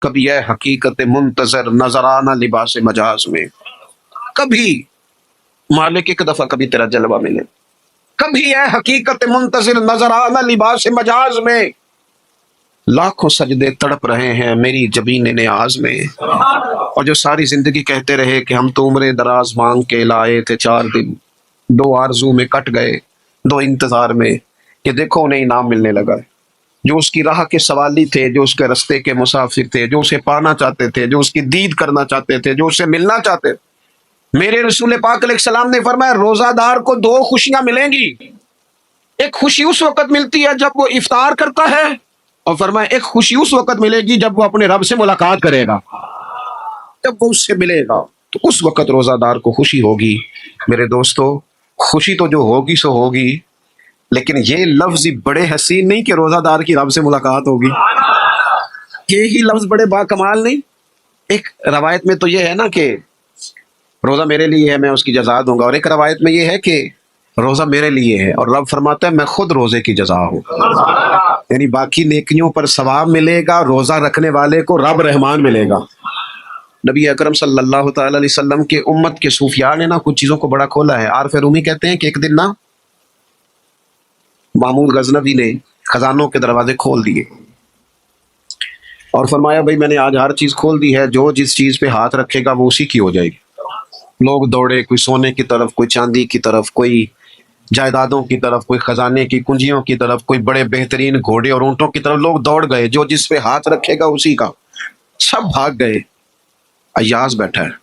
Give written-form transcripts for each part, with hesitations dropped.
کبھی ہے حقیقت منتظر نظرانہ لباس مجاز میں، کبھی مالک ایک دفعہ کبھی تیرا جلوہ ملے، کبھی ہے حقیقت منتظر نظرانہ لباس مجاز میں، لاکھوں سجدے تڑپ رہے ہیں میری جبین نیاز میں، اور جو ساری زندگی کہتے رہے کہ ہم تو عمر دراز مانگ کے لائے تھے 4 دن، 2 آرزو میں کٹ گئے 2 انتظار میں، کہ دیکھو انہیں انعام ملنے لگا۔ جو اس کی راہ کے سوالی تھے، جو اس کے رستے کے مسافر تھے، جو اسے پانا چاہتے تھے، جو اس کی دید کرنا چاہتے تھے، جو اسے ملنا چاہتے تھے، میرے رسول پاک علیہ السلام نے فرمایا روزہ دار کو 2 خوشیاں ملیں گی۔ ایک خوشی اس وقت ملتی ہے جب وہ افطار کرتا ہے، اور فرمایا ایک خوشی اس وقت ملے گی جب وہ اپنے رب سے ملاقات کرے گا، جب وہ اس سے ملے گا تو اس وقت روزہ دار کو خوشی ہوگی۔ میرے دوستو، خوشی تو جو ہوگی سو ہوگی، لیکن یہ لفظ بڑے حسین نہیں کہ روزہ دار کی رب سے ملاقات ہوگی، یہی لفظ بڑے با کمال نہیں؟ ایک روایت میں تو یہ ہے نا کہ روزہ میرے لیے ہے، میں اس کی جزا دوں گا، اور ایک روایت میں یہ ہے کہ روزہ میرے لیے ہے اور رب فرماتا ہے میں خود روزے کی جزا ہوں، یعنی باقی نیکیوں پر ثواب ملے گا، روزہ رکھنے والے کو رب رحمان ملے گا۔ نبی اکرم صلی اللہ تعالی علیہ وسلم کے امت کے صوفیاء نے نا کچھ چیزوں کو بڑا کھولا ہے۔ عارف رومی کہتے ہیں کہ ایک دن نا محمود غزنوی نے خزانوں کے دروازے کھول دیے اور فرمایا بھائی میں نے آج ہر چیز کھول دی ہے، جو جس چیز پہ ہاتھ رکھے گا وہ اسی کی ہو جائے گی۔ لوگ دوڑے، کوئی سونے کی طرف، کوئی چاندی کی طرف، کوئی جائیدادوں کی طرف، کوئی خزانے کی کنجیوں کی طرف، کوئی بڑے بہترین گھوڑے اور اونٹوں کی طرف، لوگ دوڑ گئے، جو جس پہ ہاتھ رکھے گا اسی کا، سب بھاگ گئے۔ ایاز بیٹھا ہے،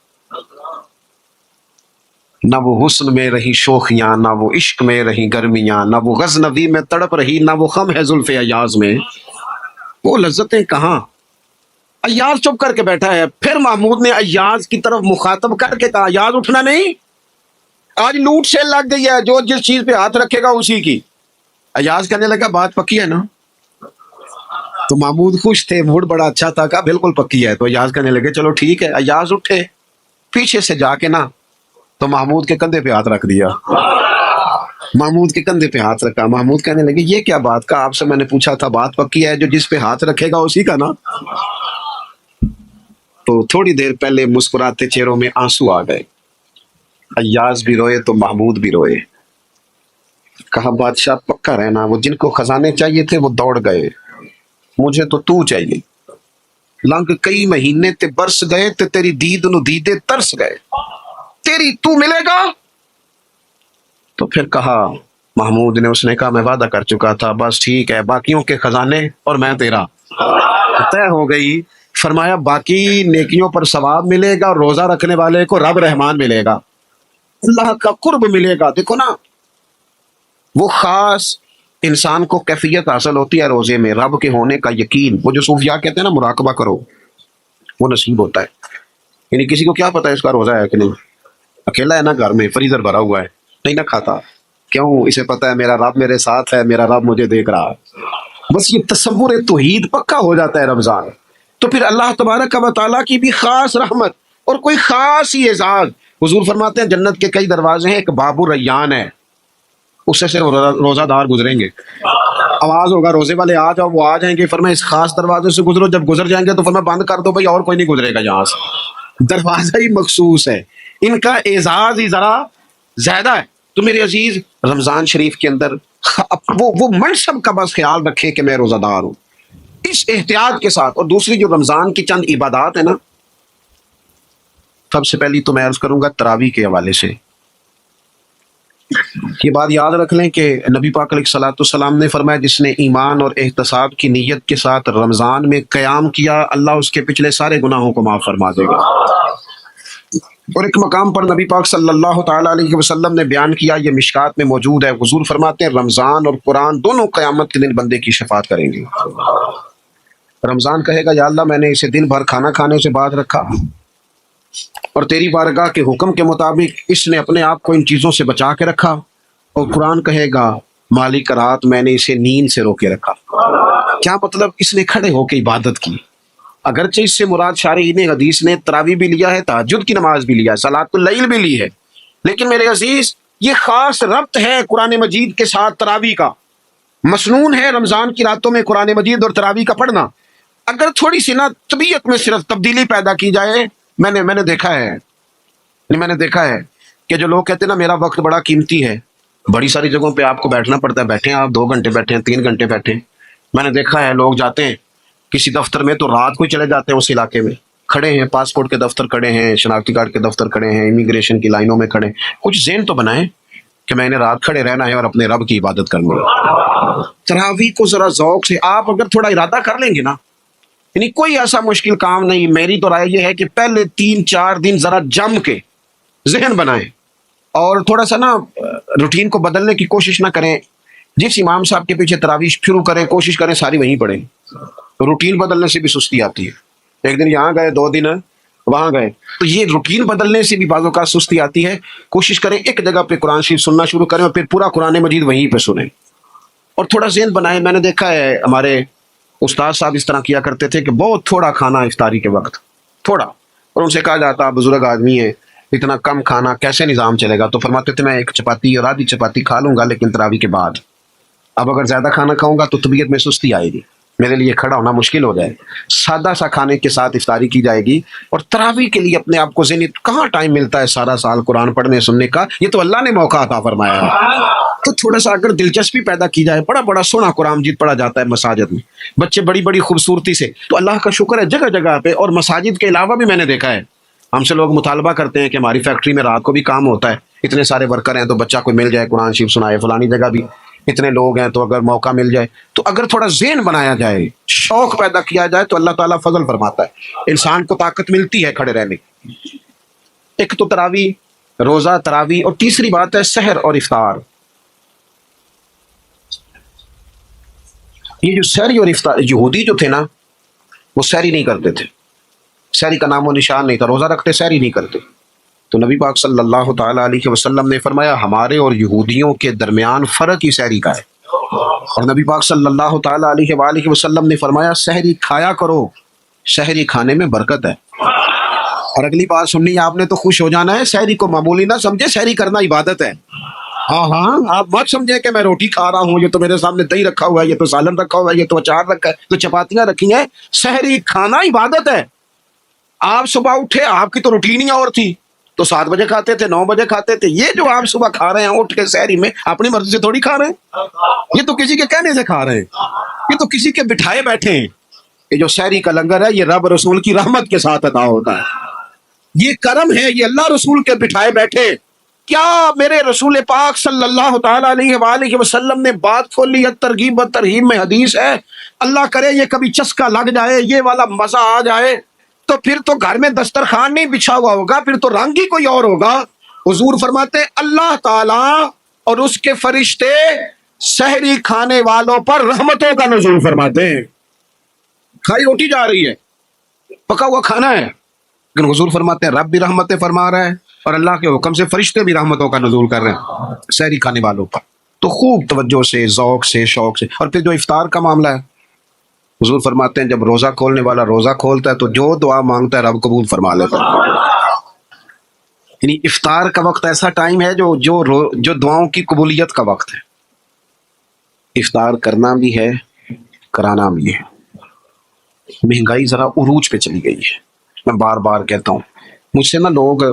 نہ وہ حسن میں رہی شوخیاں، نہ وہ عشق میں رہی گرمیاں، نہ وہ غزنوی میں تڑپ رہی، نہ وہ خم ہے زلف ایاز میں، وہ لذتیں کہاں۔ ایاز چپ کر کے بیٹھا ہے۔ پھر محمود نے ایاز کی طرف مخاطب کر کے کہا ایاز اٹھنا نہیں، آج لوٹ سے لگ گئی ہے، جو جس چیز پہ ہاتھ رکھے گا اسی کی۔ ایاز کہنے لگا بات پکی ہے نا؟ تو محمود خوش تھے، موڈ بڑا اچھا تھا، کہا بالکل پکی ہے۔ تو ایاز کہنے لگے چلو ٹھیک ہے۔ ایاز اٹھے، پیچھے سے جا کے نا تو محمود کے کندھے پہ ہاتھ رکھ دیا، محمود کے کندھے پہ ہاتھ رکھا۔ محمود کہنے لگے یہ کیا بات کا، آپ سے میں نے پوچھا تھا بات پکی ہے، جو جس پہ ہاتھ رکھے گا اسی کا نا۔ تو تھوڑی دیر پہلے مسکراتے چہروں میں آنسو آ گئے، ایاز بھی روئے تو محمود بھی روئے۔ کہا بادشاہ پکا رہنا، وہ جن کو خزانے چاہیے تھے وہ دوڑ گئے، مجھے تو چاہیے۔ لنگ کئی مہینے تے برس گئے تے تیری دید نو دیدے ترس گئے، تیری تو ملے گا۔ تو پھر کہا محمود نے، اس نے کہا میں وعدہ کر چکا تھا، بس ٹھیک ہے، باقیوں کے خزانے اور میں تیرا، طے ہو گئی۔ فرمایا باقی نیکیوں پر ثواب ملے گا، روزہ رکھنے والے کو رب رحمان ملے گا، اللہ کا قرب ملے گا۔ دیکھو نا، وہ خاص انسان کو کیفیت حاصل ہوتی ہے روزے میں، رب کے ہونے کا یقین۔ وہ جو صوفیاء کہتے ہیں نا مراقبہ کرو، وہ نصیب ہوتا ہے۔ یعنی کسی کو کیا پتا ہے اس کا روزہ ہے کہ نہیں، اکیلا ہے نا گھر میں، فریزر بھرا ہوا ہے، نہیں نہ کھاتا، کیوں؟ اسے پتا ہے میرا رب میرے ساتھ ہے، میرا رب مجھے دیکھ رہا ہے۔ بس یہ تصور توحید پکا ہو جاتا ہے رمضان، تو پھر اللہ تبارک و تعالیٰ کی بھی خاص رحمت اور کوئی خاص ہی اعزاز۔ حضور فرماتے ہیں جنت کے کئی دروازے ہیں، ایک باب الریان ہے، اس سے صرف روزہ دار گزریں گے۔ آواز ہوگا روزے والے آ جاؤ، وہ آ جائیں گے، فرمایا اس خاص دروازے سے گزرو، جب گزر جائیں گے تو فرمایا بند کر دو بھائی، اور کوئی نہیں گزرے گا یہاں سے، دروازہ ہی مخصوص ہے، ان کا اعزاز ہی ذرا زیادہ ہے۔ تو میرے عزیز، رمضان شریف کے اندر وہ منصب کا بس خیال رکھے کہ میں روزہ دار ہوں، اس احتیاط کے ساتھ۔ اور دوسری جو رمضان کی چند عبادات ہیں نا، سب سے پہلی تو میں عرض کروں گا تراویح کے حوالے سے، یہ بات یاد رکھ لیں کہ نبی پاک علیہ الصلوۃ والسلام نے فرمایا جس نے ایمان اور احتساب کی نیت کے ساتھ رمضان میں قیام کیا، اللہ اس کے پچھلے سارے گناہوں کو معاف فرما دے گا۔ اور ایک مقام پر نبی پاک صلی اللہ تعالی علیہ وسلم نے بیان کیا، یہ مشکات میں موجود ہے، حضور فرماتے ہیں رمضان اور قرآن دونوں قیامت کے دن بندے کی شفاعت کریں گے۔ رمضان کہے گا یا اللہ میں نے اسے دن بھر کھانا کھانے سے باز رکھا، اور تیری بارگاہ کے حکم کے مطابق اس نے اپنے آپ کو ان چیزوں سے بچا کے رکھا۔ اور قرآن کہے گا مالک رات میں نے اسے نیند سے روکے رکھا۔ کیا مطلب؟ اس نے کھڑے ہو کے عبادت کی، اگرچہ اس سے مراد شارحین حدیث نے تراویح بھی لیا ہے، تہجد کی نماز بھی لیا ہے، صلاۃ اللیل بھی لی ہے، لیکن میرے عزیز یہ خاص ربط ہے قرآن مجید کے ساتھ تراویح کا، مسنون ہے رمضان کی راتوں میں قرآن مجید اور تراویح کا پڑھنا۔ اگر تھوڑی سی نا طبیعت میں صرف تبدیلی پیدا کی جائے، میں نے دیکھا ہے کہ جو لوگ کہتے ہیں نا میرا وقت بڑا قیمتی ہے، بڑی ساری جگہوں پہ آپ کو بیٹھنا پڑتا ہے، بیٹھیں آپ 2 گھنٹے بیٹھیں 3 گھنٹے بیٹھیں، میں نے دیکھا ہے لوگ جاتے ہیں کسی دفتر میں تو رات کو چلے جاتے ہیں، اس علاقے میں کھڑے ہیں، پاسپورٹ کے دفتر کھڑے ہیں، شناختی کارڈ کے دفتر کھڑے ہیں، امیگریشن کی لائنوں میں کھڑے ہیں۔ کچھ ذہن تو بنائیں کہ میں نے رات کھڑے رہنا ہے اور اپنے رب کی عبادت کرنی ہے۔ تراویح کو ذرا ذوق سے آپ اگر تھوڑا ارادہ کر لیں گے نا، یعنی کوئی ایسا مشکل کام نہیں، میری تو رائے یہ ہے کہ پہلے 3-4 دن ذرا جم کے ذہن بنائیں اور تھوڑا سا نا روٹین کو بدلنے کی کوشش نہ کریں۔ جس امام صاحب کے پیچھے تراویح شروع کریں، کوشش کریں ساری وہیں پڑھیں۔ روٹین بدلنے سے بھی سستی آتی ہے، ایک دن یہاں گئے 2 دن وہاں گئے، تو یہ روٹین بدلنے سے بھی بعض اوقات سستی آتی ہے۔ کوشش کریں ایک جگہ پہ قرآن شریف سننا شروع کریں اور پھر پورا قرآن مجید وہیں پہ سنیں اور تھوڑا ذہن بنائیں۔ میں نے دیکھا ہے ہمارے استاد صاحب اس طرح کیا کرتے تھے کہ بہت تھوڑا کھانا افطاری کے وقت، تھوڑا، اور ان سے کہا جاتا بزرگ آدمی ہے، اتنا کم کھانا کیسے نظام چلے گا؟ تو فرماتے تھے میں 1 چپاتی اور آدھی چپاتی کھا لوں گا لیکن تراویح کے بعد، اب اگر زیادہ کھانا کھاؤں گا تو طبیعت میں سستی آئے گی، میرے لیے کھڑا ہونا مشکل ہو جائے۔ سادہ سا کھانے کے ساتھ افطاری کی جائے گی اور تراویح کے لیے اپنے آپ کو ذہنی کہاں ٹائم ملتا ہے سارا سال قرآن پڑھنے سننے کا، یہ تو اللہ نے موقع عطا فرمایا ہے۔ تو تھوڑا سا اگر دلچسپی پیدا کی جائے، بڑا بڑا سونا قرآن مجید پڑھا جاتا ہے مساجد میں، بچے بڑی بڑی خوبصورتی سے، تو اللہ کا شکر ہے جگہ جگہ پہ، اور مساجد کے علاوہ بھی میں نے دیکھا ہے ہم سے لوگ مطالبہ کرتے ہیں کہ ہماری فیکٹری میں رات کو بھی کام ہوتا ہے، اتنے سارے ورکر ہیں تو بچہ کوئی مل جائے قرآن شریف سنائے، فلانی جگہ بھی اتنے لوگ ہیں تو اگر موقع مل جائے، تو اگر تھوڑا ذہن بنایا جائے، شوق پیدا کیا جائے تو اللہ تعالیٰ فضل فرماتا ہے، انسان کو طاقت ملتی ہے کھڑے رہنے کی۔ ایک تو تراویح، روزہ، تراویح، اور تیسری بات ہے سحر اور افطار۔ یہ جو سحری اور افطار، یہودی جو تھے نا وہ سحری نہیں کرتے تھے، سحری کا نام و نشان نہیں تھا، روزہ رکھتے سحری نہیں کرتے، تو نبی پاک صلی اللہ تعالیٰ علیہ وسلم نے فرمایا ہمارے اور یہودیوں کے درمیان فرق ہی سحری کا ہے، اور نبی پاک صلی اللہ تعالیٰ علیہ وآلہ وسلم نے فرمایا سحری کھایا کرو، سحری کھانے میں برکت ہے۔ اور اگلی بات سننی آپ نے تو خوش ہو جانا ہے، سحری کو معمولی نہ سمجھے، سحری کرنا عبادت ہے۔ ہاں آپ مت سمجھیں کہ میں روٹی کھا رہا ہوں، یہ تو میرے سامنے دہی رکھا ہوا ہے، یہ تو سالن رکھا ہوا ہے، یہ تو اچار رکھا ہے، تو چپاتیاں رکھی ہیں۔ سحری کھانا عبادت ہے۔ آپ صبح اٹھے، آپ کی تو روٹین ہی اور تھی، تو 7 بجے کھاتے تھے، 9 بجے کھاتے تھے، یہ جو آپ صبح کھا رہے ہیں اٹھ کے سحری میں، اپنی مرضی سے تھوڑی کھا رہے ہیں، یہ تو کسی کے کہنے سے کھا رہے ہیں، یہ تو کسی کے بٹھائے بیٹھے ہیں۔ یہ جو سحری کا لنگر ہے یہ رب رسول کی رحمت کے ساتھ عطا ہوتا ہے، یہ کرم ہے، یہ اللہ رسول کے بٹھائے بیٹھے۔ کیا میرے رسول پاک صلی اللہ تعالیٰ علیہ وآلہ وسلم نے بات کھولی ہے، ترغیب و ترہیب میں حدیث ہے، اللہ کرے یہ کبھی چسکا لگ جائے، یہ والا مزہ آ جائے، تو پھر تو گھر میں دسترخوان نہیں بچھا ہوا ہوگا، پھر تو رنگ ہی کوئی اور ہوگا۔ حضور فرماتے ہیں اللہ تعالیٰ اور اس کے فرشتے سحری کھانے والوں پر رحمتوں کا نزول فرماتے ہیں۔ کھائی روٹی جا رہی ہے، پکا ہوا کھانا ہے، لیکن حضور فرماتے ہیں رب بھی رحمتیں فرما رہا ہے اور اللہ کے حکم سے فرشتے بھی رحمتوں کا نزول کر رہے ہیں سحری کھانے والوں پر۔ تو خوب توجہ سے، ذوق سے، شوق سے۔ اور پھر جو افطار کا معاملہ ہے، حضور فرماتے ہیں جب روزہ کھولنے والا روزہ کھولتا ہے تو جو دعا مانگتا ہے رب قبول فرما لیتا ہے۔ یعنی افطار کا وقت ایسا ٹائم ہے جو دعاؤں کی قبولیت کا وقت ہے۔ افطار کرنا بھی ہے، کرانا بھی ہے۔ مہنگائی ذرا عروج پہ چلی گئی ہے، میں بار بار کہتا ہوں، مجھ سے نا لوگ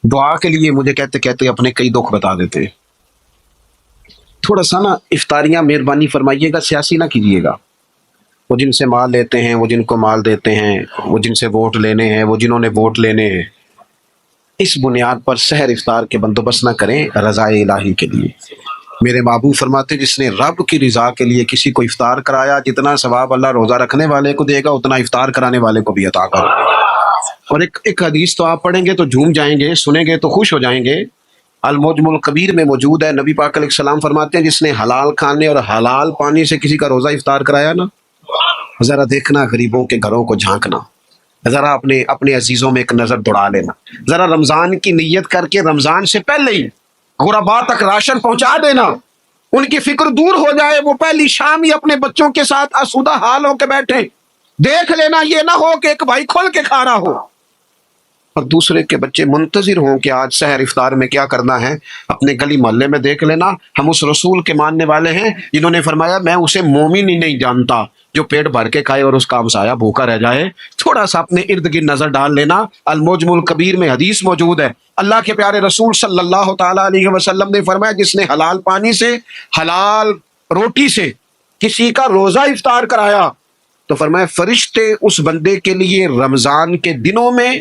دعا کے لیے مجھے کہتے کہتے اپنے کئی دکھ بتا دیتے ہیں۔ تھوڑا سا نا افطاریاں مہربانی فرمائیے گا سیاسی نہ کیجیے گا۔ وہ جن سے مال لیتے ہیں، وہ جن کو مال دیتے ہیں، وہ جن سے ووٹ لینے ہیں، وہ جنہوں نے ووٹ لینے ہیں، اس بنیاد پر سحر افطار کے بندوبست نہ کریں رضائے الہی کے لیے۔ میرے محبوب فرماتے جس نے رب کی رضا کے لیے کسی کو افطار کرایا، جتنا ثواب اللہ روزہ رکھنے والے کو دے گا اتنا افطار کرانے والے کو بھی عطا کرے۔ اور ایک حدیث تو آپ پڑھیں گے تو جھوم جائیں گے، سنیں گے تو خوش ہو جائیں گے، المعجم الکبیر میں موجود ہے۔ نبی پاک علیہ السلام فرماتے ہیں جس نے حلال کھانے اور حلال پانی سے کسی کا روزہ افطار کرایا نا، ذرا دیکھنا غریبوں کے گھروں کو جھانکنا، ذرا اپنے عزیزوں میں ایک نظر دوڑا لینا، ذرا رمضان کی نیت کر کے رمضان سے پہلے ہی غربا تک راشن پہنچا دینا، ان کی فکر دور ہو جائے، وہ پہلی شام ہی اپنے بچوں کے ساتھ آسودہ حال ہو کے بیٹھے۔ دیکھ لینا یہ نہ ہو کہ ایک بھائی کھول کے کھا رہا ہو، اور دوسرے کے بچے منتظر ہوں کہ آج سحر افطار میں کیا کرنا ہے، اپنے گلی محلے میں دیکھ لینا، ہم اس رسول کے ماننے والے ہیں جنہوں نے فرمایا میں اسے مومن ہی نہیں جانتا جو پیٹ بھر کے کھائے اور اس کا ہمسایہ بھوکا رہ جائے۔ تھوڑا سا اپنے ارد گرد نظر ڈال لینا، المعجم الکبیر میں حدیث موجود ہے، اللہ کے پیارے رسول صلی اللہ تعالی علیہ وسلم نے فرمایا جس نے حلال پانی سے، حلال روٹی سے کسی کا روزہ افطار کرایا تو فرمایا فرشتے اس بندے کے لیے رمضان کے دنوں میں،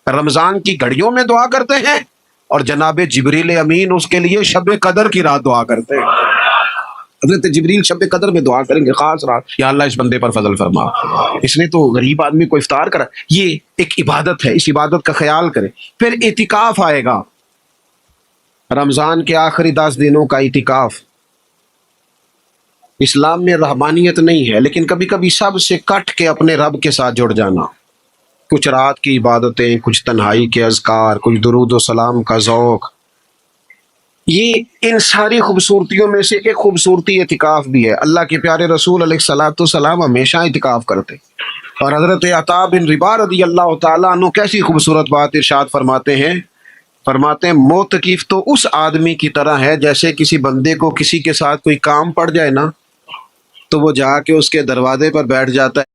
رمضان کی گھڑیوں میں دعا کرتے ہیں، اور جناب جبریل امین اس کے لیے شب قدر کی رات دعا کرتے ہیں۔ حضرت جبریل شب قدر میں دعا کریں گے، خاص رات، یا اللہ اس بندے پر فضل فرما، اس نے تو غریب آدمی کو افطار کرا۔ یہ ایک عبادت ہے، اس عبادت کا خیال کریں۔ پھر اعتکاف آئے گا، رمضان کے آخری 10 دنوں کا اعتکاف۔ اسلام میں رہبانیت نہیں ہے، لیکن کبھی کبھی سب سے کٹ کے اپنے رب کے ساتھ جڑ جانا، کچھ رات کی عبادتیں، کچھ تنہائی کے اذکار، کچھ درود و سلام کا ذوق، یہ ان ساری خوبصورتیوں میں سے ایک خوبصورتی اعتکاف بھی ہے۔ اللہ کے پیارے رسول علیہ الصلوۃ والسلام ہمیشہ اعتکاف کرتے، اور حضرت عطا بن رباح رضی اللہ تعالیٰ عنہ کیسی خوبصورت بات ارشاد فرماتے ہیں، معتکف تو اس آدمی کی طرح ہے جیسے کسی بندے کو کسی کے ساتھ کوئی کام پڑ جائے نا تو وہ جا کے اس کے دروازے پر بیٹھ جاتا ہے